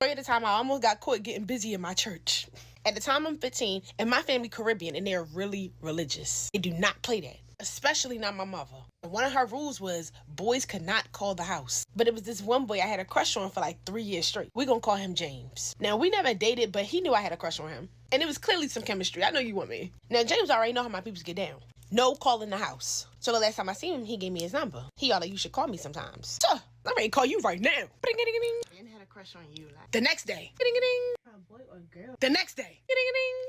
At the time, I almost got caught getting busy in my church. At the time, I'm 15, and my family Caribbean, and they're really religious. They do not play that, especially not my mother. One of her rules was boys could not call the house. But it was this one boy I had a crush on for like 3 years straight. We're gonna call him James. Now, we never dated, but he knew I had a crush on him. And it was clearly some chemistry. I know you want me. Now, James already know how my peoples get down. No calling the house. So the last time I seen him, he gave me his number. He all like, you should call me sometimes. So, I'm ready to call you right now. And had a crush on you, like the next day. a boy or girl. The next day.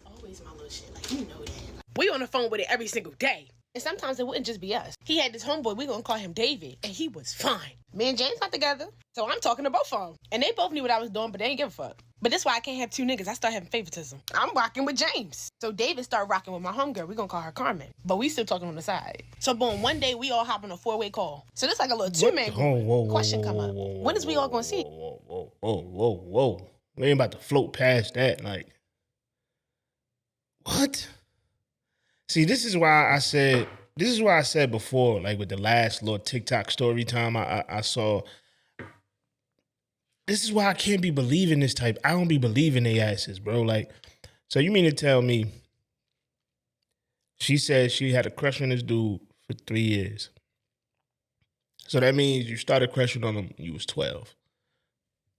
Always my little shit, like you know that. We on the phone with it every single day. And sometimes it wouldn't just be us. He had this homeboy, we gonna call him David, and he was fine. Me and James not together, so I'm talking to both of them. And they both knew what I was doing, but they ain't give a fuck. But that's why I can't have two niggas. I start having favoritism. I'm rocking with James. So David started rocking with my homegirl. We gonna call her Carmen. But we still talking on the side. So boom, one day we all hop on a 4-way call. So this like a little two-man question come up. When is we all gonna see? Whoa. We ain't about to float past that. Like, what? See, this is why I said before, like with the last little TikTok story time I saw, this is why I can't be believing this type. I don't be believing they asses, bro. Like, so you mean to tell me she said she had a crush on this dude for 3 years. So that means you started crushing on him when you was 12.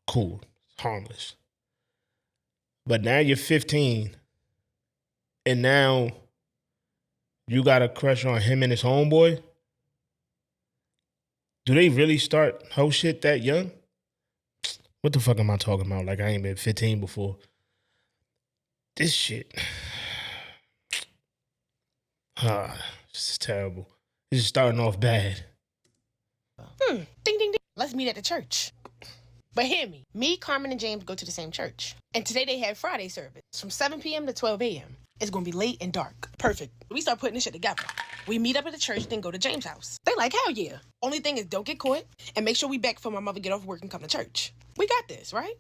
Cool. Harmless. But now you're 15 and now you got a crush on him and his homeboy? Do they really start hoe shit that young? What the fuck am I talking about? Like I ain't been 15 before. This shit. This is terrible. This is starting off bad. Ding, ding, ding. Let's meet at the church. But hear me. Me, Carmen, and James go to the same church. And today they have Friday service from 7 p.m. to 12 a.m. It's gonna be late and dark. Perfect. We start putting this shit together. We meet up at the church, then go to James' house. They like, hell yeah. Only thing is don't get caught and make sure we back before my mother get off work and come to church. We got this, right?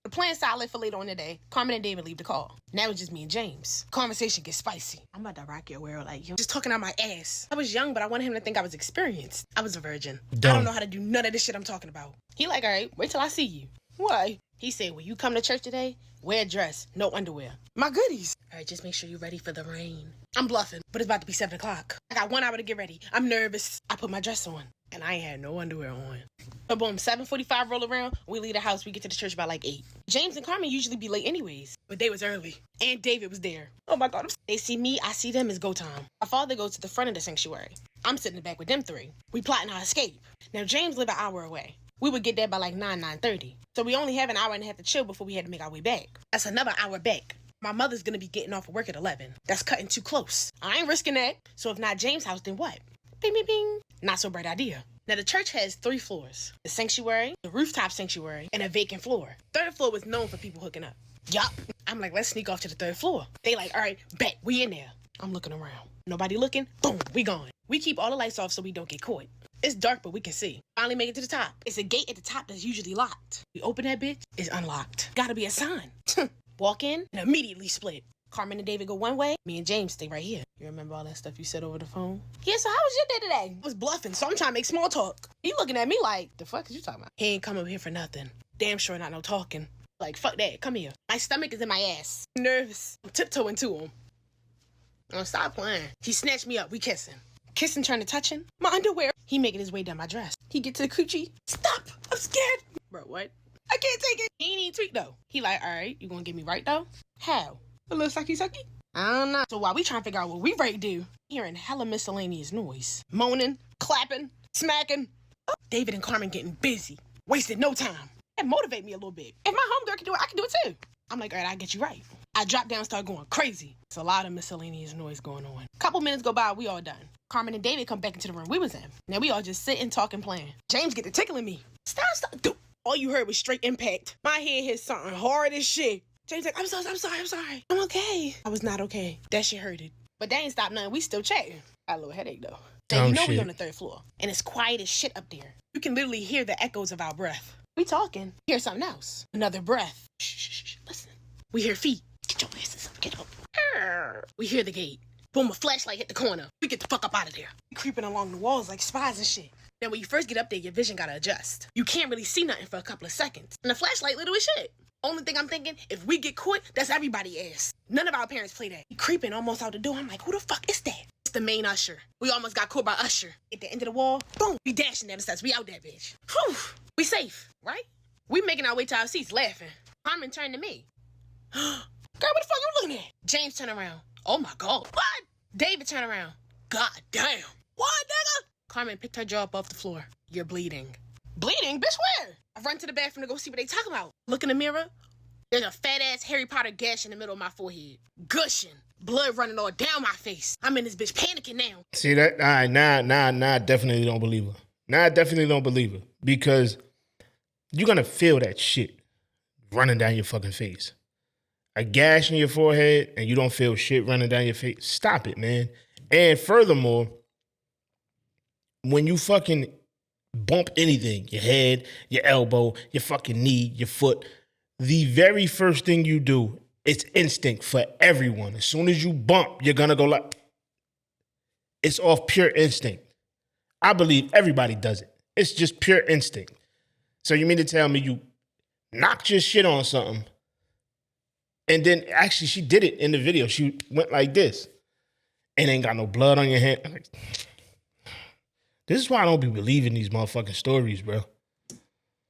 The plan solid for later on today. Carmen and David leave the call. Now it's just me and James. Conversation gets spicy. I'm about to rock your world like you. Just talking out my ass. I was young, but I wanted him to think I was experienced. I was a virgin. Dumb. I don't know how to do none of this shit I'm talking about. He like, all right, wait till I see you. Why? He said, when you come to church today, wear a dress, no underwear. My goodies. All right, just make sure you're ready for the rain. I'm bluffing, but it's about to be 7 o'clock. I got 1 hour to get ready. I'm nervous. I put my dress on, and I ain't had no underwear on. But boom, 7:45 roll around. We leave the house. We get to the church by like 8. James and Carmen usually be late anyways, but they was early. And David was there. Oh my God. They see me, I see them. It's go time. My father goes to the front of the sanctuary. I'm sitting in the back with them 3. We plotting our escape. Now, James live an hour away. We would get there by like 9:30. So we only have an hour and a half to chill before we had to make our way back. That's another hour back. My mother's gonna be getting off of work at 11. That's cutting too close. I ain't risking that. So if not James' house, then what? Bing, bing, bing. Not so bright idea. Now the church has 3 floors. The sanctuary, the rooftop sanctuary, and a vacant floor. 3rd floor was known for people hooking up. Yup. I'm like, let's sneak off to the 3rd floor. They like, all right, bet, we in there. I'm looking around. Nobody looking, boom, we gone. We keep all the lights off so we don't get caught. It's dark, but we can see. Finally make it to the top. It's a gate at the top that's usually locked. We open that bitch, it's unlocked. Gotta be a sign. Walk in and immediately split. Carmen and David go one way, me and James stay right here. You remember all that stuff you said over the phone? Yeah, so how was your day today? I was bluffing, so I'm trying to make small talk. He looking at me like, the fuck is you talking about? He ain't come over here for nothing. Damn sure not no talking. Like, fuck that, come here. My stomach is in my ass. I'm nervous. I'm tiptoeing to him. Oh, stop playing. He snatched me up, we kissing. Kissing turned to touching. My underwear. He making his way down my dress. He get to the coochie. Stop, I'm scared. Bro, what? I can't take it. He ain't even tweak though. He like, all right, you gonna get me right though? How? A little sucky? I don't know. So while we trying to figure out what we ready to do, hearing hella miscellaneous noise. Moaning, clapping, smacking. Oh, David and Carmen getting busy. Wasted no time. That motivate me a little bit. If my homegirl can do it, I can do it too. I'm like, all right, I'll get you right. I drop down, start going crazy. It's a lot of miscellaneous noise going on. Couple minutes go by, we all done. Carmen and David come back into the room we was in. Now we all just sitting, talking, playing. James get to tickling me. Stop. Dude. All you heard was straight impact. My head hit something hard as shit. James like, I'm sorry. I'm okay. I was not okay. That shit hurted. But they ain't stopped nothing. We still chatting. Got a little headache though. Now you know we on the 3rd floor. And it's quiet as shit up there. You can literally hear the echoes of our breath. We talking. Hear something else. Another breath. Shh. Listen. We hear feet. Get your asses up. Get up. We hear the gate. Boom, a flashlight hit the corner. We get the fuck up out of there. We creeping along the walls like spies and shit. Then when you first get up there, your vision gotta adjust. You can't really see nothing for a couple of seconds. And the flashlight little as shit. Only thing I'm thinking, if we get caught, that's everybody's ass. None of our parents play that. He creeping almost out the door. I'm like, who the fuck is that? It's the main usher. We almost got caught by Usher. At the end of the wall, boom, we dashing down the steps. We out that bitch. Whew, we safe, right? We making our way to our seats laughing. Carmen turned to me. Girl, what the fuck you looking at? James turned around. Oh my God. What? David turned around. God damn. What, nigga? Carmen picked her jaw up off the floor. You're bleeding. Bleeding? Bitch, where? I run to the bathroom to go see what they talking about. Look in the mirror. There's a fat-ass Harry Potter gash in the middle of my forehead. Gushing. Blood running all down my face. I'm in this bitch panicking now. See that? All right, nah, I definitely don't believe her. Nah, I definitely don't believe her. Because you're going to feel that shit running down your fucking face. A gash in your forehead and you don't feel shit running down your face. Stop it, man. And furthermore, when you fucking bump anything, your head, your elbow, your fucking knee, your foot, the very first thing you do, it's instinct for everyone. As soon as you bump, you're gonna go like, it's off pure instinct. I believe everybody does it. It's just pure instinct. So you mean to tell me you knocked your shit on something and then actually she did it in the video. She went like this and ain't got no blood on your hand. I'm like, this is why I don't be believing these motherfucking stories, bro.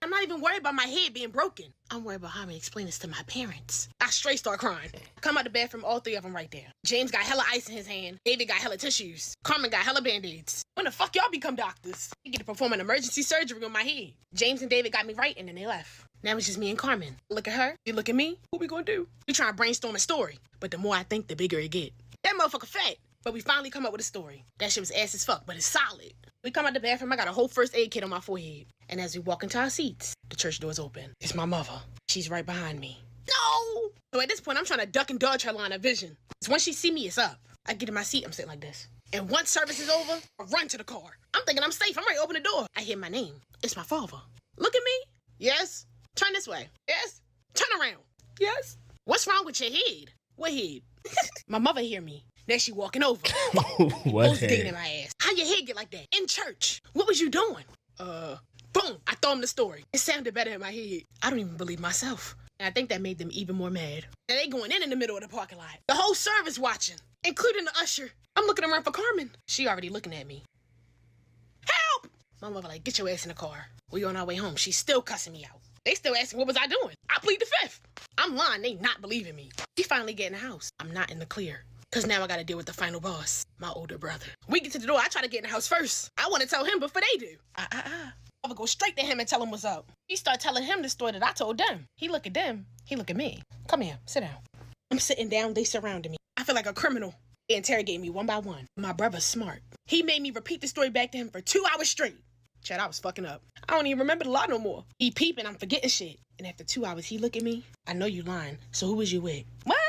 I'm not even worried about my head being broken. I'm worried about how I'm gonna explain this to my parents. I straight start crying. Come out the bathroom, all three of them right there. James got hella ice in his hand. David got hella tissues. Carmen got hella band-aids. When the fuck y'all become doctors? You get to perform an emergency surgery on my head. James and David got me right and then they left. Now it's just me and Carmen. Look at her, you look at me. What we gonna do? We trying to brainstorm a story. But the more I think, the bigger it get. That motherfucker fat. But we finally come up with a story. That shit was ass as fuck, but it's solid. We come out the bathroom, I got a whole first aid kit on my forehead. And as we walk into our seats, the church door's open. It's my mother. She's right behind me. No! So at this point, I'm trying to duck and dodge her line of vision. So when she see me, it's up. I get in my seat, I'm sitting like this. And once service is over, I run to the car. I'm thinking I'm safe, I'm ready to open the door. I hear my name. It's my father. Look at me. Yes. Turn this way. Yes. Turn around. Yes. What's wrong with your head? What head? My mother hear me. Now she walking over. What digging in my ass. How your head get like that? In church. What was you doing? Boom. I told him the story. It sounded better in my head. I don't even believe myself. And I think that made them even more mad. Now they going in the middle of the parking lot. The whole service watching, including the usher. I'm looking around for Carmen. She already looking at me. Help! My mother like, get your ass in the car. We on our way home. She's still cussing me out. They still asking what was I doing. I plead the fifth. I'm lying. They not believing me. She finally get in the house. I'm not in the clear. Because now I got to deal with the final boss, my older brother. We get to the door. I try to get in the house first. I want to tell him before they do. I would go straight to him and tell him what's up. He start telling him the story that I told them. He look at them. He look at me. Come here. Sit down. I'm sitting down. They surrounded me. I feel like a criminal. They interrogate me one by one. My brother's smart. He made me repeat the story back to him for 2 hours straight. Chad, I was fucking up. I don't even remember the lie no more. He peeping. I'm forgetting shit. And after 2 hours, he look at me. I know you lying. So who was you with? What?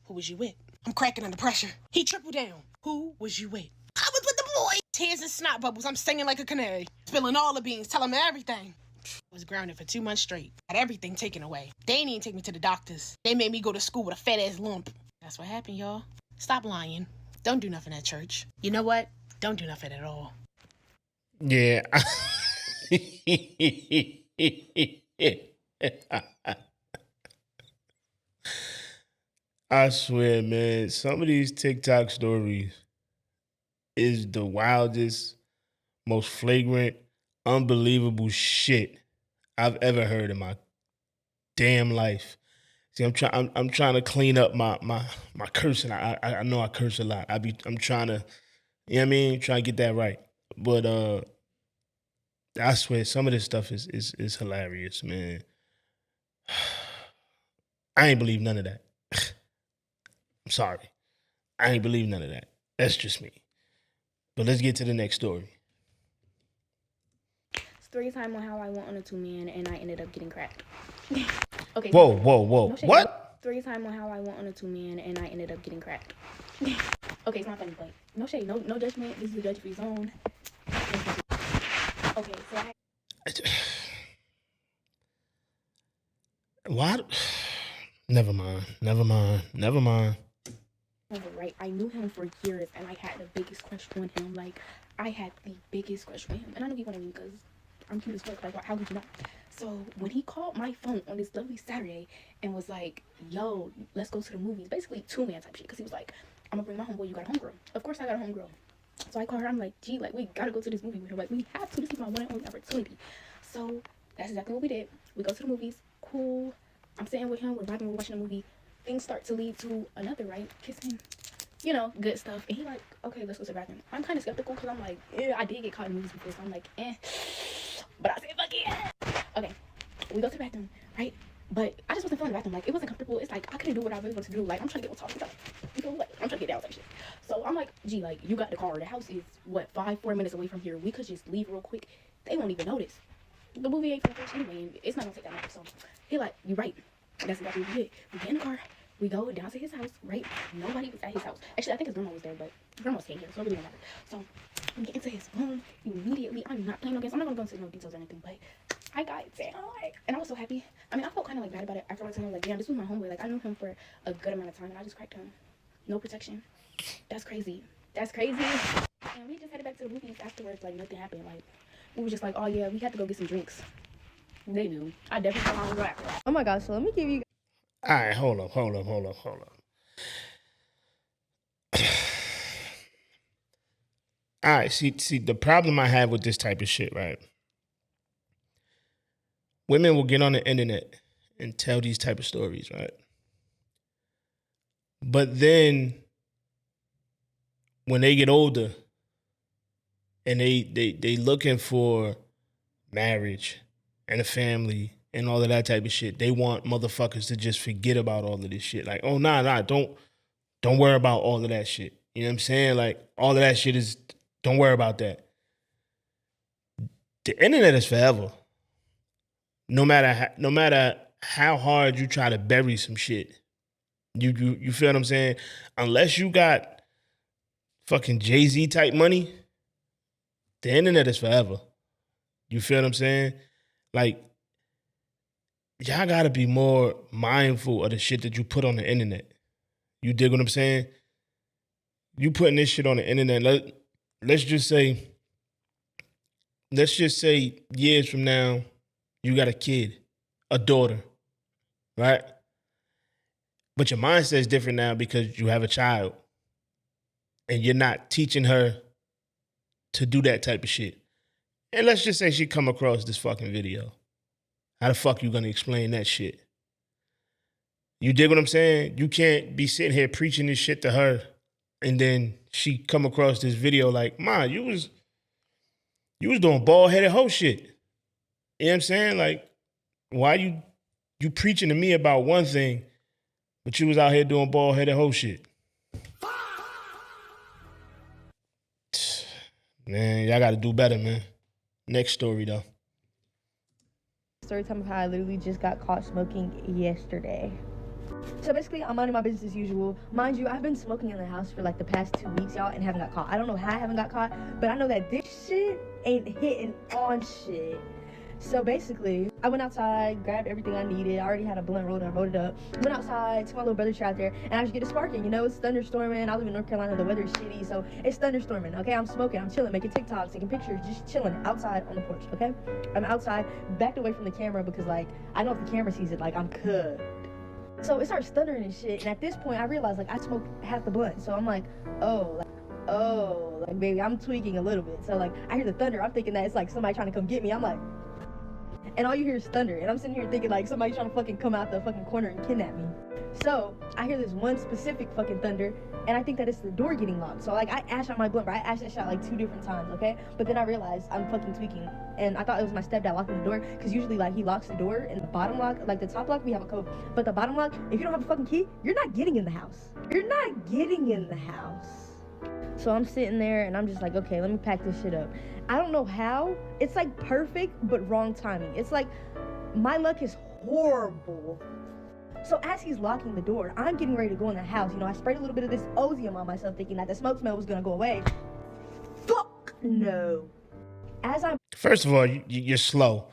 Who was you with? I'm cracking under pressure. He tripled down. Who was you with? I was with the boy. Tears and snot bubbles. I'm singing like a canary. Spilling all the beans. Telling me everything. I was grounded for 2 months straight. Had everything taken away. They didn't even take me to the doctors. They made me go to school with a fat ass lump. That's what happened, y'all. Stop lying. Don't do nothing at church. You know what? Don't do nothing at all. Yeah. I swear, man, some of these TikTok stories is the wildest, most flagrant, unbelievable shit I've ever heard in my damn life. See, I'm trying to clean up my cursing. I know I curse a lot. I'm trying to, you know what I mean? Trying to get that right. But I swear some of this stuff is hilarious, man. I ain't believe none of that. I'm sorry. I ain't believe none of that. That's just me. But let's get to the next story. Story time on how I went on a 2-man and I ended up getting cracked. Okay. Whoa. No shade. What? Story time on how I went on a 2-man and I ended up getting cracked. Okay, it's not funny, but no shade, no judgment. This is a judge-free zone. Okay, so What? Never mind. Right, I knew him for years, and I had the biggest crush on him. Like, I had the biggest crush on him, and I knew he wanted me because I'm cute as fuck. Like, how could you not? So when he called my phone on this lovely Saturday and was like, "Yo, let's go to the movies," basically two-man type shit, because he was like, "I'm gonna bring my homeboy. You got a homegirl." Of course, I got a homegirl. So I called her. I'm like, "Gee, like, we gotta go to this movie with him. Like, we have to. This is my one and only opportunity." So that's exactly what we did. We go to the movies. Cool. I'm sitting with him. We're vibing. We're watching the movie. Things start to lead to another, right? Kissing, you know, good stuff. And he like, "Okay, let's go to the bathroom." I'm kind of skeptical because I'm like, I did get caught in movies before, so I'm like, but I said, fuck yeah. Okay, we go to the bathroom, right? But I just wasn't feeling the bathroom. Like, it wasn't comfortable. It's like I couldn't do what I really wanted to do. Like, I'm trying to get on top of it. You know, like, I'm trying to get down type shit. So I'm like, "Gee, like, you got the car. The house is what, 4 minutes away from here. We could just leave real quick. They won't even notice. The movie ain't finished anyway, and it's not gonna take that long." So he like, "You right." That's exactly what we did. We get in the car. We go down to his house, right? Nobody was at his house. Actually, I think his grandma was there, but grandma's staying here, so it really don't matter. So we get into his room immediately. I'm not playing no games. I'm not gonna go into no details or anything, but I got down, like, and I was so happy. I mean, I felt kind of like bad about it afterwards. And I was like, "Damn, this was my homeboy. Like, I knew him for a good amount of time, and I just cracked him. No protection. That's crazy. That's crazy." And we just headed back to the movies afterwards. Like, nothing happened. Like, we were just like, "Oh yeah, we had to go get some drinks." They knew. I definitely saw him go after that. Oh my gosh, so let me give you All right, hold up. All right, see, the problem I have with this type of shit, right? Women will get on the internet and tell these type of stories, right? But then when they get older and they looking for marriage and a family and all of that type of shit, they want motherfuckers to just forget about all of this shit. Like, "Oh, nah, don't worry about all of that shit." You know what I'm saying? Like, all of that shit is, don't worry about that. The internet is forever. No matter how hard you try to bury some shit, you feel what I'm saying? Unless you got fucking Jay-Z type money, the internet is forever. You feel what I'm saying? Like, y'all gotta be more mindful of the shit that you put on the internet. You dig what I'm saying? You putting this shit on the internet. Let's just say years from now, you got a kid, a daughter, right? But your mindset is different now because you have a child and you're not teaching her to do that type of shit. And let's just say she come across this fucking video. How the fuck you gonna explain that shit? You dig what I'm saying? You can't be sitting here preaching this shit to her and then she come across this video like, "Ma, you was doing bald-headed hoe shit." You know what I'm saying? Like, why you preaching to me about one thing, but you was out here doing bald-headed hoe shit? Man, y'all gotta do better, man. Next story, though. story time of how I literally just got caught smoking yesterday. So basically, I'm minding my business as usual. Mind you, I've been smoking in the house for like the past 2 weeks, y'all, and haven't got caught. I don't know how I haven't got caught, but I know that this shit ain't hitting on shit. So basically, I went outside, grabbed everything I needed. I already had a blunt rolled and I rolled it up. Went outside, took my little brother out there, and I just get it sparking. You know, it's thunderstorming. I live in North Carolina. The weather is shitty, so it's thunderstorming. Okay, I'm smoking. I'm chilling, making TikToks, taking pictures, just chilling outside on the porch. Okay, I'm outside, backed away from the camera because like I know if the camera sees it, like I'm cooked. So it starts thundering and shit. And at this point, I realized like I smoked half the blunt. So I'm like, oh, baby, I'm tweaking a little bit. So like I hear the thunder. I'm thinking that it's like somebody trying to come get me. I'm like. And all you hear is thunder, and I'm sitting here thinking like somebody's trying to fucking come out the fucking corner and kidnap me. So I hear this one specific fucking thunder, and I think that it's the door getting locked. So like I ash out my blunt, I ash that shot like 2 different times, okay? But then I realized I'm fucking tweaking, and I thought it was my stepdad locking the door, because usually like he locks the door, and the bottom lock, like the top lock, we have a code, but the bottom lock, if you don't have a fucking key, you're not getting in the house. You're not getting in the house. So I'm sitting there and I'm just like, okay, let me pack this shit up. I don't know how. It's like perfect, but wrong timing. It's like my luck is horrible. So as he's locking the door, I'm getting ready to go in the house. You know, I sprayed a little bit of this Ozium on myself thinking that the smoke smell was gonna go away. Fuck no. As I'm First of all, you're slow.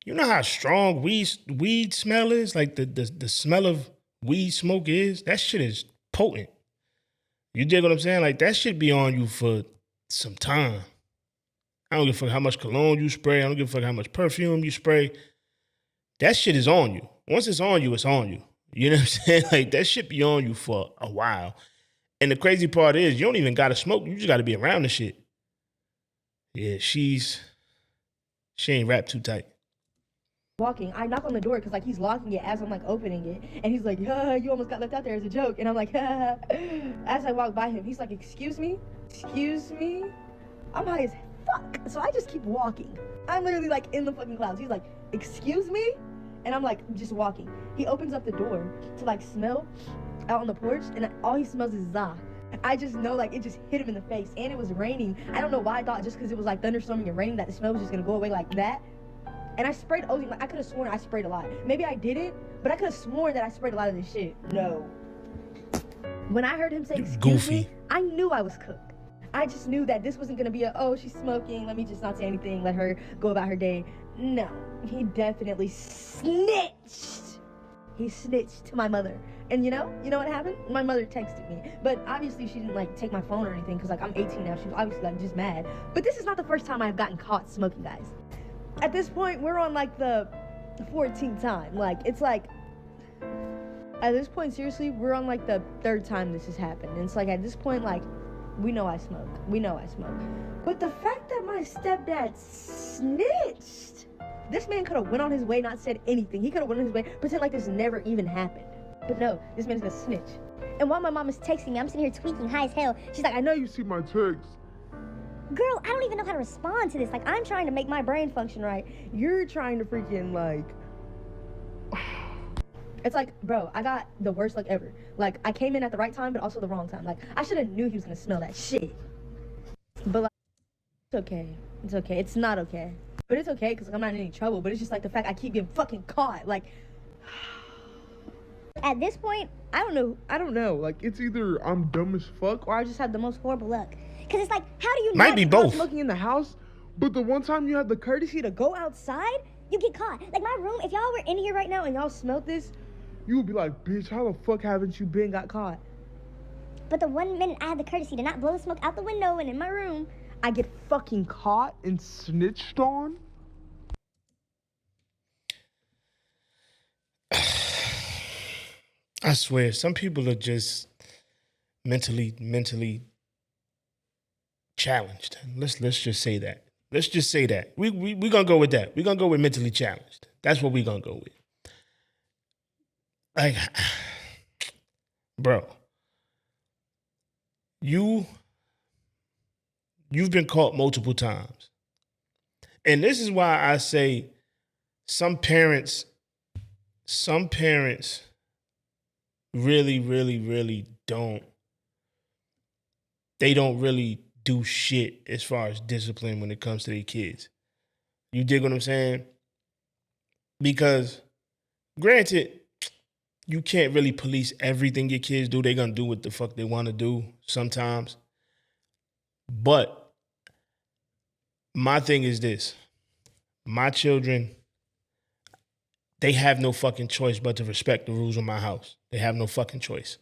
You know how strong weed smell is? Like the smell of weed smoke is? That shit is potent. You dig what I'm saying? Like, that shit be on you for some time. I don't give a fuck how much cologne you spray. I don't give a fuck how much perfume you spray. That shit is on you. Once it's on you, it's on you. You know what I'm saying? Like, that shit be on you for a while. And the crazy part is, you don't even gotta smoke. You just gotta be around the shit. Yeah, she ain't wrapped too tight. Walking, I knock on the door because like he's locking it as I'm like opening it, and he's like, you almost got left out there as a joke, and I'm like, as I walk by him, he's like, excuse me, I'm high as fuck, so I just keep walking. I'm literally like in the fucking clouds. He's like, excuse me, and I'm like just walking. He opens up the door to like smell out on the porch, and all he smells is za. I just know like it just hit him in the face, and it was raining. I don't know why I thought just because it was like thunderstorming and raining that the smell was just gonna go away like that. And I sprayed Ozzy. Like, I could have sworn I sprayed a lot. Maybe I didn't, but I could have sworn that I sprayed a lot of this shit. No. When I heard him say excuse me, I knew I was cooked. I just knew that this wasn't gonna be oh, she's smoking, let me just not say anything, let her go about her day. No, he definitely snitched. He snitched to my mother. And you know what happened? My mother texted me. But obviously she didn't like take my phone or anything because like I'm 18 now. She was obviously like just mad. But this is not the first time I've gotten caught smoking, guys. At this point, we're on like the 14th time. Like, it's like, at this point, seriously, we're on like the 3rd time this has happened. And it's like, at this point, like, we know I smoke. But the fact that my stepdad snitched, this man could have went on his way, not said anything. He could have went on his way, pretend like this never even happened. But no, this man's gonna snitch. And while my mom is texting me, I'm sitting here tweaking high as hell. She's like, I know you see my text. Girl, I don't even know how to respond to this. Like, I'm trying to make my brain function right. You're trying to freaking, like... It's like, bro, I got the worst luck ever. Like, I came in at the right time, but also the wrong time. Like, I should have knew he was gonna smell that shit. But, like, it's okay. It's okay. It's not okay. But it's okay, because like, I'm not in any trouble. But it's just, like, the fact I keep getting fucking caught. Like... At this point, I don't know. Like, it's either I'm dumb as fuck, or I just have the most horrible luck. Because it's like, how do you Might be both. Smoking in the house, but the one time you had the courtesy to go outside, you get caught. Like, my room, if y'all were in here right now and y'all smelled this, you would be like, bitch, how the fuck haven't you been got caught? But the 1 minute I had the courtesy to not blow the smoke out the window and in my room, I get fucking caught and snitched on. I swear, some people are just mentally challenged. Let's just say that. Let's just say that. We gonna go with that. We're gonna go with mentally challenged. That's what we're gonna go with. Like, bro, you've been caught multiple times. And this is why I say some parents really don't really do shit as far as discipline when it comes to their kids. You dig what I'm saying? Because granted, you can't really police everything your kids do. They're going to do what the fuck they want to do sometimes. But my thing is this. My children, they have no fucking choice but to respect the rules of my house. They have no fucking choice.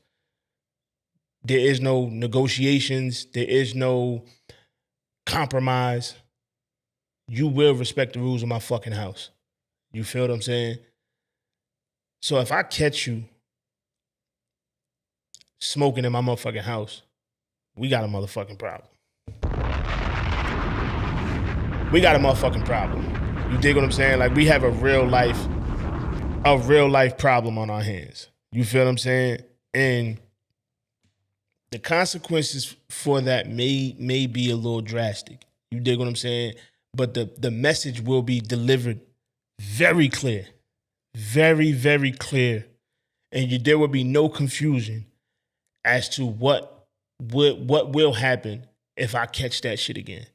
There is no negotiations. There is no compromise. You will respect the rules of my fucking house. You feel what I'm saying? So if I catch you smoking in my motherfucking house, we got a motherfucking problem. We got a motherfucking problem. You dig what I'm saying? Like, we have a real life problem on our hands. You feel what I'm saying? And the consequences for that may be a little drastic. You dig what I'm saying? But the message will be delivered very clear. Very, very clear. And there will be no confusion as to what will happen if I catch that shit again.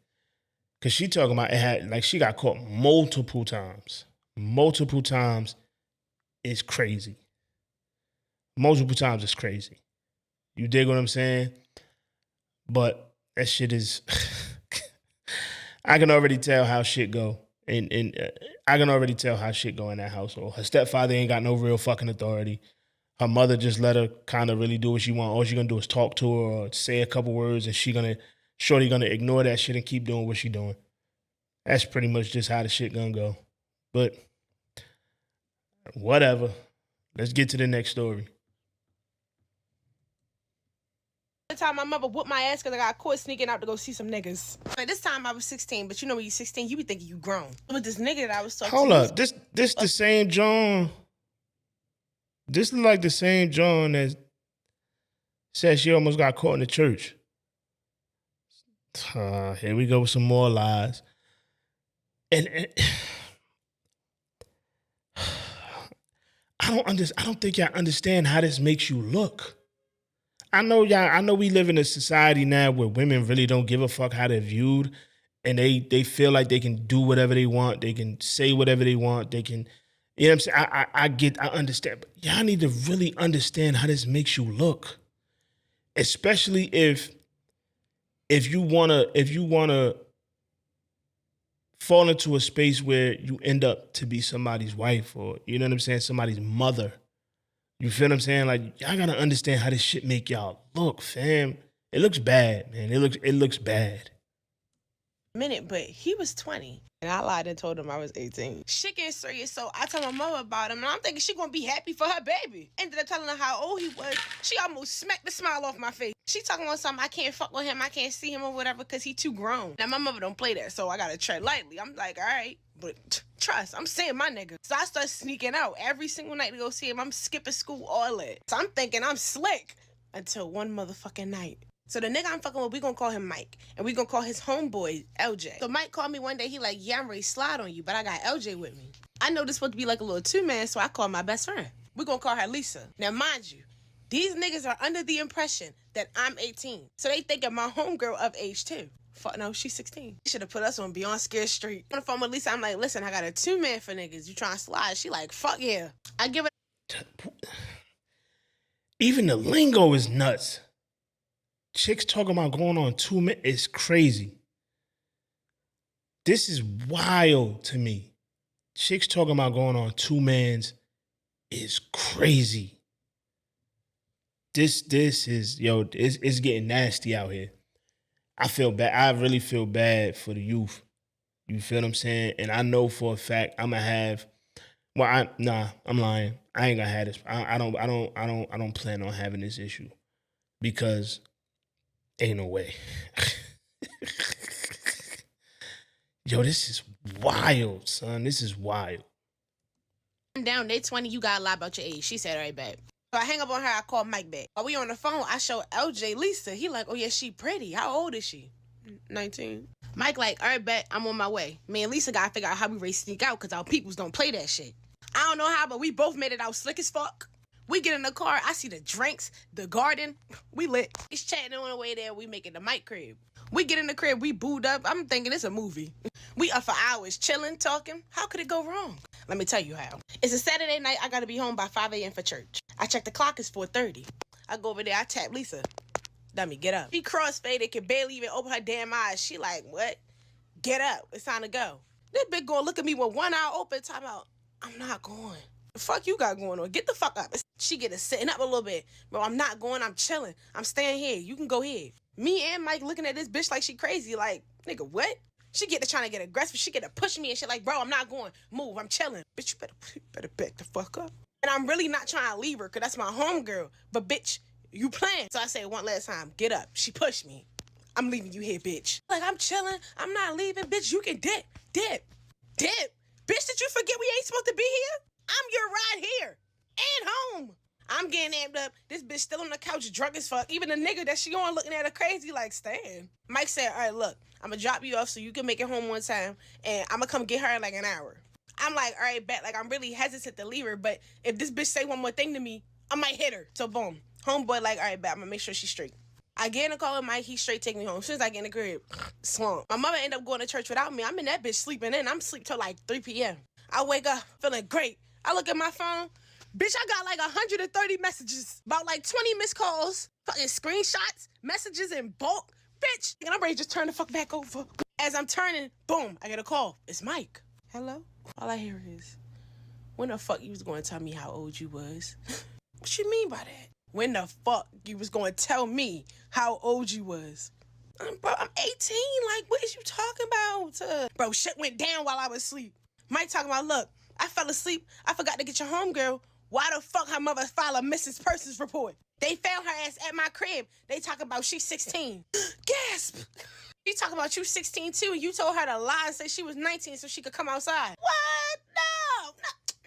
Cause she talking about she got caught multiple times. Multiple times is crazy. Multiple times is crazy. You dig what I'm saying? But that shit is, I can already tell how shit go. And I can already tell how shit go in that household. Her stepfather ain't got no real fucking authority. her mother just let her kind of really do what she want. All she gonna do is talk to her or say a couple words, and shorty gonna ignore that shit and keep doing what she doing. That's pretty much just how the shit gonna go. But whatever. Let's get to the next story. The time my mother whooped my ass because I got caught sneaking out to go see some niggas. Like this time I was 16, but you know when you're 16, you be thinking you grown. But this nigga that I was talking Hold to. up. This the same John. This is like the same John that said she almost got caught in the church. Here we go with some more lies. And I don't think y'all understand how this makes you look. I know we live in a society now where women really don't give a fuck how they're viewed, and they feel like they can do whatever they want, they can say whatever they want, they can, you know what I'm saying? I understand, but y'all need to really understand how this makes you look. Especially if you wanna fall into a space where you end up to be somebody's wife, or you know what I'm saying, somebody's mother. You feel what I'm saying? Like, y'all gotta understand how this shit make y'all look, fam. It looks bad, man. It looks bad. Minute, but he was 20. And I lied and told him I was 18. Shit getting serious, so I told my mother about him, and I'm thinking she gonna be happy for her baby. Ended up telling her how old he was. She almost smacked the smile off my face. She talking about something, I can't fuck with him, I can't see him or whatever because he too grown. Now, my mother don't play that, so I gotta tread lightly. I'm like, all right, but trust, I'm seeing my nigga. So I start sneaking out every single night to go see him. I'm skipping school, all that. So I'm thinking I'm slick until one motherfucking night. So the nigga I'm fucking with, we gonna call him Mike. And we gonna call his homeboy LJ. So Mike called me one day, he like, yeah, I'm ready to slide on you, but I got LJ with me. I know this supposed to be like a little two-man, so I called my best friend. We gonna call her Lisa. Now mind you, these niggas are under the impression that I'm 18. So they thinking my homegirl of age too. Fuck no, she's 16. She should have put us on Beyond Scared Street. On the phone with Lisa, I'm like, listen, I got a two-man for niggas. You trying to slide? She like, fuck yeah. I give it. Even the lingo is nuts. Chicks talking about going on 2 minutes is crazy. This is wild to me. Chicks talking about going on 2 mans is crazy. This is, yo, it's getting nasty out here. I feel bad. I really feel bad for the youth. You feel what I'm saying? And I know for a fact I'm gonna have. I'm lying. I ain't gonna have this. I don't plan on having this issue because ain't no way. Yo, this is wild, son. This is wild. I'm down, they 20, you gotta lie about your age. She said, all right, babe. So I hang up on her, I call Mike back. While we on the phone, I show LJ Lisa. He like, oh yeah, she pretty. How old is she? 19. Mike like, all right, bet, I'm on my way. Me and Lisa gotta figure out how we race sneak out because our peoples don't play that shit. I don't know how, but we both made it out slick as fuck. We get in the car, I see the drinks, the garden. We lit. He's chatting on the way there, we make it to Mike crib. We get in the crib, we booed up. I'm thinking it's a movie. We up for hours, chilling, talking. How could it go wrong? Let me tell you how. It's a Saturday night, I gotta be home by 5 a.m. for church. I check the clock, it's 4:30. I go over there, I tap Lisa. Dummy, get up. She crossfaded, can barely even open her damn eyes. She like, what? Get up, it's time to go. This bitch gonna look at me with one eye open, talking about, I'm not going. The fuck you got going on? Get the fuck up. She get us sitting up a little bit. Bro, I'm not going, I'm chilling. I'm staying here, you can go here. Me and Mike looking at this bitch like she crazy, like, nigga, what? She get to trying to get aggressive, she get to push me and shit like, bro, I'm not going. Move, I'm chilling. Bitch, you better back the fuck up. And I'm really not trying to leave her, because that's my homegirl. But bitch, you playing. So I say one last time, get up. She pushed me. I'm leaving you here, bitch. Like, I'm chilling, I'm not leaving, bitch, you can dip. Bitch, did you forget we ain't supposed to be here? I'm your ride here and home. I'm getting amped up. This bitch still on the couch drunk as fuck. Even the nigga that she on looking at her crazy like, Stan. Mike said, all right, look, I'm gonna drop you off so you can make it home one time, and I'm gonna come get her in like an hour. I'm like, all right, bet. Like, I'm really hesitant to leave her, but if this bitch say one more thing to me, I might hit her. So boom. Homeboy like, all right, bet. I'm gonna make sure she's straight. I get in the car with Mike, he straight take me home. As soon as I get in the crib, slump. My mother ended up going to church without me. I'm in that bitch sleeping in. I'm sleep till like 3 p.m. I wake up feeling great. I look at my phone. Bitch, I got like 130 messages. About like 20 missed calls. Fucking screenshots. Messages in bulk. Bitch. And I'm ready to just turn the fuck back over. As I'm turning, boom, I get a call. It's Mike. Hello? All I hear is, when the fuck you was going to tell me how old you was? What you mean by that? When the fuck you was gonna tell me how old you was? Bro, I'm 18. Like, what is you talking about? Bro, shit went down while I was asleep. Mike talking about, look, I fell asleep. I forgot to get your homegirl. Why the fuck her mother filed a missing persons report? They found her ass at my crib. They talking about she's 16. Gasp. She talking about you 16 too, and you told her to lie and say she was 19 so she could come outside. What?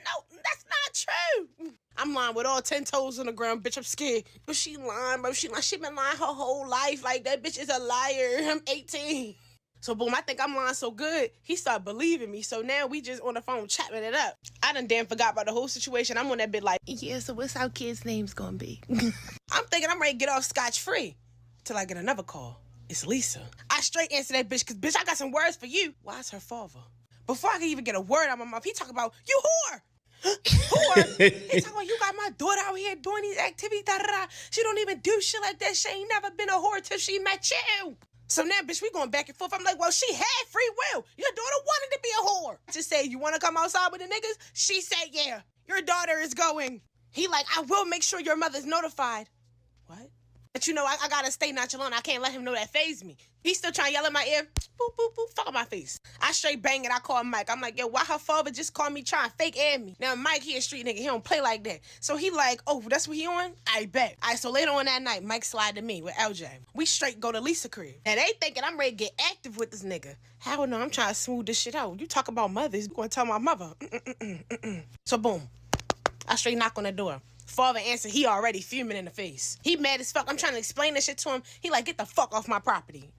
No, that's not true. I'm lying with all 10 toes on the ground, bitch. I'm scared. But she lying, bro. She been lying her whole life. Like, that bitch is a liar. I'm 18. So, boom, I think I'm lying so good, he started believing me. So now we just on the phone chatting it up. I done damn forgot about the whole situation. I'm on that bit like, yeah, so what's our kid's name's gonna be? I'm thinking I'm ready to get off scotch-free till I get another call. It's Lisa. I straight answer that bitch, because, bitch, I got some words for you. Why is her father? Before I can even get a word out of my mouth, he talk about, you whore! Whore! He talking about, you got my daughter out here doing these activities, da-da-da. She don't even do shit like that. She ain't never been a whore till she met you. So now, bitch, we going back and forth. I'm like, well, she had free will. Your daughter wanted to be a whore. I just said, you want to come outside with the niggas? She said, yeah. Your daughter is going. He like, I will make sure your mother's notified. What? But you know, I gotta stay nonchalant. I can't let him know that fazed me. He's still trying to yell in my ear. Boop, boop, boop, fuck up my face. I straight bang it. I call Mike. I'm like, yo, why her father just called me trying to fake air me? Now, Mike, he a street nigga. He don't play like that. So he like, oh, that's what he on? I bet. All right, so later on that night, Mike slide to me with LJ. We straight go to Lisa crib. Now, they thinking I'm ready to get active with this nigga. Hell no, I'm trying to smooth this shit out. You talk about mothers, you gonna tell my mother. So boom, I straight knock on the door. Father answered, he already fuming in the face. He mad as fuck. I'm trying to explain this shit to him. He like, get the fuck off my property.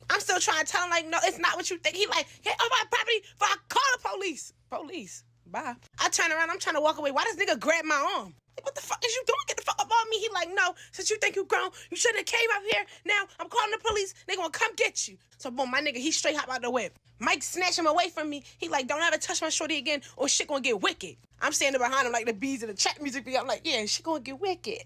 I'm still trying to tell him, like, no, it's not what you think. He like, get off my property before I call the police. Police, bye. I turn around, I'm trying to walk away. Why does nigga grab my arm? Like, what the fuck is you doing? Get the fuck up on me. He like, no, since you think you grown, you shouldn't have came up here. Now I'm calling the police. They gonna come get you. So boom, my nigga, he straight hop out the whip. Mike snatch him away from me. He like, don't ever touch my shorty again or shit gonna get wicked. I'm standing behind him like the bees in the chat music video. I'm like, yeah, she gonna get wicked.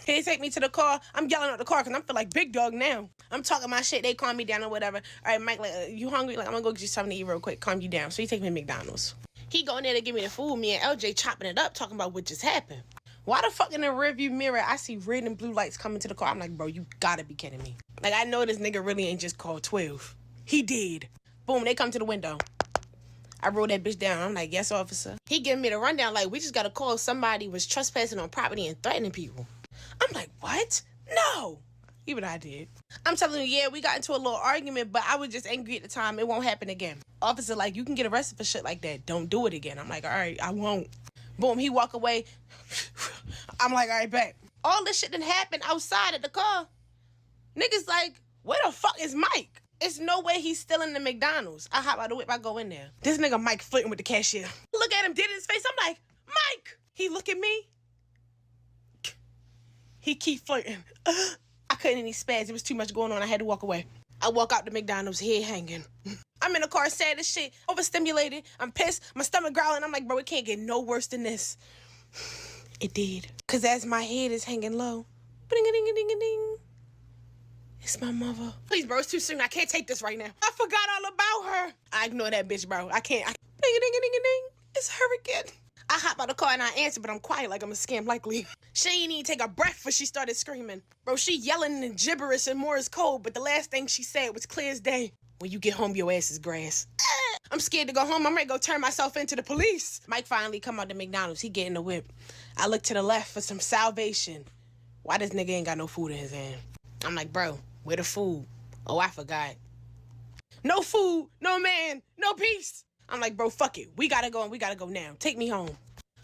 He take me to the car. I'm yelling at the car because I'm feel like big dog now. I'm talking my shit. They calm me down or whatever. All right, Mike, like, you hungry? Like, I'm gonna go get you something to eat real quick. Calm you down. So he take me to McDonald's. He go in there to give me the food. Me and LJ chopping it up, talking about what just happened. Why the fuck in the rearview mirror I see red and blue lights coming to the car? I'm like, bro, you gotta be kidding me. Like, I know this nigga really ain't just called 12. He did. Boom, they come to the window. I rolled that bitch down. I'm like, yes, officer. He giving me the rundown like, we just got a call somebody was trespassing on property and threatening people. I'm like, what? No. Even I did. I'm telling you, yeah, we got into a little argument, but I was just angry at the time. It won't happen again. Officer, like, you can get arrested for shit like that. Don't do it again. I'm like, all right, I won't. Boom, he walk away. I'm like, all right, bet. All this shit done happened outside at the car. Niggas like, where the fuck is Mike? It's no way he's still in the McDonald's. I hop out the whip, I go in there. This nigga Mike flirting with the cashier. Look at him, dead in his face. I'm like, Mike! He look at me. He keep flirting. I couldn't any spaz. There was too much going on. I had to walk away. I walk out the McDonald's, head hanging. I'm in the car sad as shit, overstimulated. I'm pissed, my stomach growling. I'm like, bro, it can't get no worse than this. It did. Cause as my head is hanging low, ding-a-ding-a-ding-a-ding. It's my mother. Please, bro, it's too soon. I can't take this right now. I forgot all about her. I ignore that bitch, bro. I can't. Ding-a-ding-a-ding-a-ding. It's her again. I hop out the car and I answer, but I'm quiet like I'm a scam likely. She ain't even take a breath before she started screaming. Bro, she yelling in gibberish and Morse code, but the last thing she said was clear as day. When you get home, your ass is grass. I'm scared to go home. I'm ready to go turn myself into the police. Mike finally come out to McDonald's. He get in the whip. I look to the left for some salvation. Why this nigga ain't got no food in his hand? I'm like, bro, where the food? Oh, I forgot. No food, no man, no peace. I'm like, bro, fuck it. We gotta go and we gotta go now. Take me home.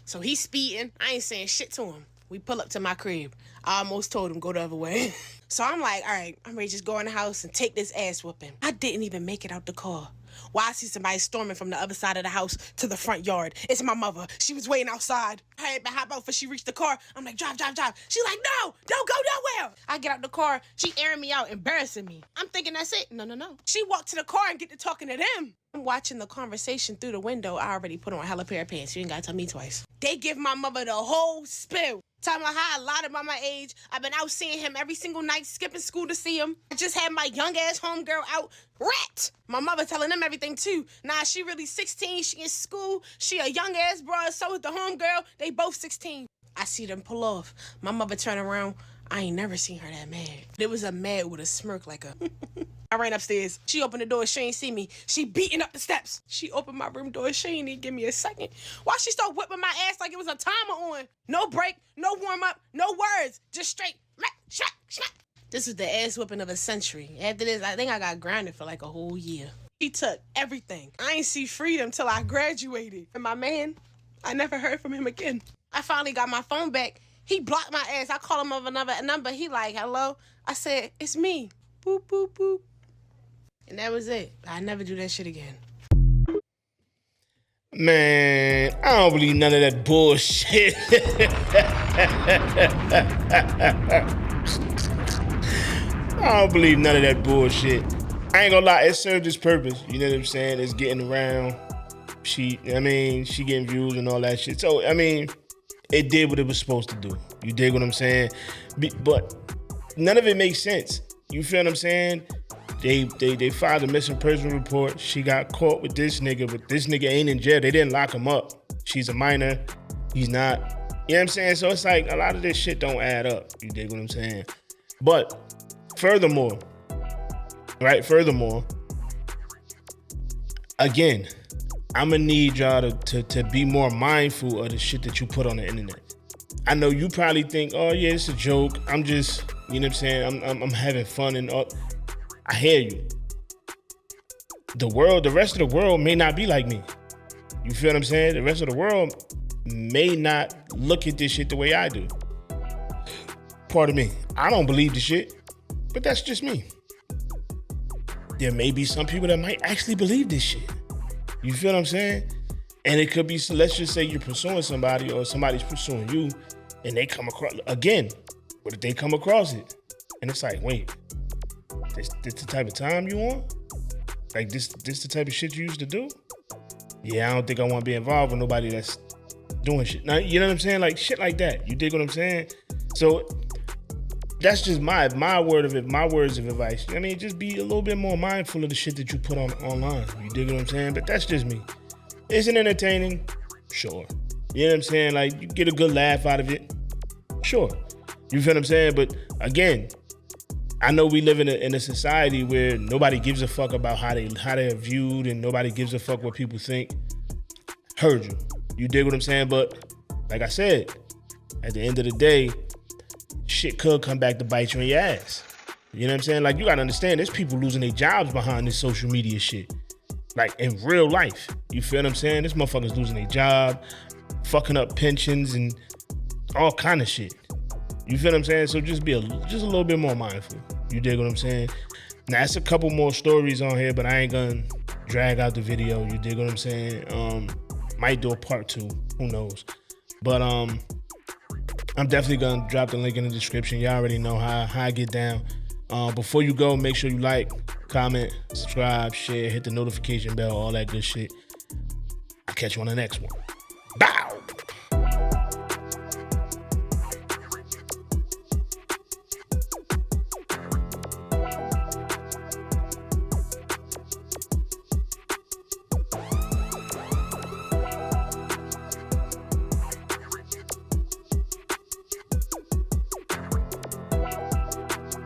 So he's speeding. I ain't saying shit to him. We pull up to my crib. I almost told him go the other way. So I'm like, all right, I'm ready to just go in the house and take this ass whooping. I didn't even make it out the car. Why I see somebody storming from the other side of the house to the front yard. It's my mother. She was waiting outside. I had to hop out before she reached the car. I'm like, drive. She like, no, don't go nowhere. I get out the car. She airing me out, embarrassing me. I'm thinking that's it. No. She walked to the car and get to talking to them. I'm watching the conversation through the window. I already put on a hella pair of pants. You ain't got to tell me twice. They give my mother the whole spill. Talking about how I lied about my age. I've been out seeing him every single night, skipping school to see him. I just had my young-ass homegirl out. Rat! My mother telling them everything, too. Nah, she really 16. She in school. She a young-ass broad. So is the homegirl. They both 16. I see them pull off. My mother turn around. I ain't never seen her that mad. It was a mad with a smirk like a... I ran upstairs. She opened the door. She ain't see me. She beating up the steps. She opened my room door. She ain't even give me a second. Why she start whipping my ass like it was a timer on? No break, no warm up, no words. Just straight. Smack, smack. This was the ass whipping of a century. After this, I think I got grounded for like a whole year. He took everything. I ain't see freedom till I graduated. And my man, I never heard from him again. I finally got my phone back. He blocked my ass. I called him over another number. He like, hello? I said, it's me. Boop, boop, boop. And that was it. I never do that shit again. Man, I don't believe none of that bullshit. I don't believe none of that bullshit. I ain't gonna lie, it served its purpose. You know what I'm saying? It's getting around. She getting views and all that shit. So, it did what it was supposed to do. You dig what I'm saying? But none of it makes sense. You feel what I'm saying? They filed a missing person report. She got caught with this nigga, but this nigga ain't in jail. They didn't lock him up. She's a minor. He's not. You know what I'm saying? So it's like a lot of this shit don't add up. You dig what I'm saying? But furthermore, again, I'm gonna need y'all to be more mindful of the shit that you put on the internet. I know you probably think, oh yeah, it's a joke. I'm just, you know what I'm saying? I'm having fun and all. I hear you. The rest of the world may not be like me. You feel what I'm saying? The rest of the world may not look at this shit the way I do. Pardon me. I don't believe the shit, but that's just me. There may be some people that might actually believe this shit. You feel what I'm saying? And it could be, so let's just say you're pursuing somebody or somebody's pursuing you and they come across, again, what if they come across it? And it's like, wait, this the type of time you on? Like this the type of shit you used to do? Yeah, I don't think I want to be involved with nobody that's doing shit. Now, you know what I'm saying? Like shit like that. You dig what I'm saying? So that's just my words of advice. I mean, just be a little bit more mindful of the shit that you put online. You dig what I'm saying? But that's just me. Is it entertaining? Sure. You know what I'm saying? Like, you get a good laugh out of it? Sure. You feel what I'm saying? But again, I know we live in a society where nobody gives a fuck about how they're viewed and nobody gives a fuck what people think. Heard you. You dig what I'm saying? But like I said, at the end of the day, shit could come back to bite you in your ass. You know what I'm saying? Like, you gotta understand, there's people losing their jobs behind this social media shit. Like, in real life. You feel what I'm saying? This motherfucker's losing their job, fucking up pensions and all kind of shit. You feel what I'm saying? So just be a little bit more mindful. You dig what I'm saying? Now, it's a couple more stories on here, but I ain't gonna drag out the video. You dig what I'm saying? Might do a part 2. Who knows? But I'm definitely gonna drop the link in the description. Y'all already know how I get down. Before you go, make sure you like, comment, subscribe, share, hit the notification bell, all that good shit. I'll catch you on the next one.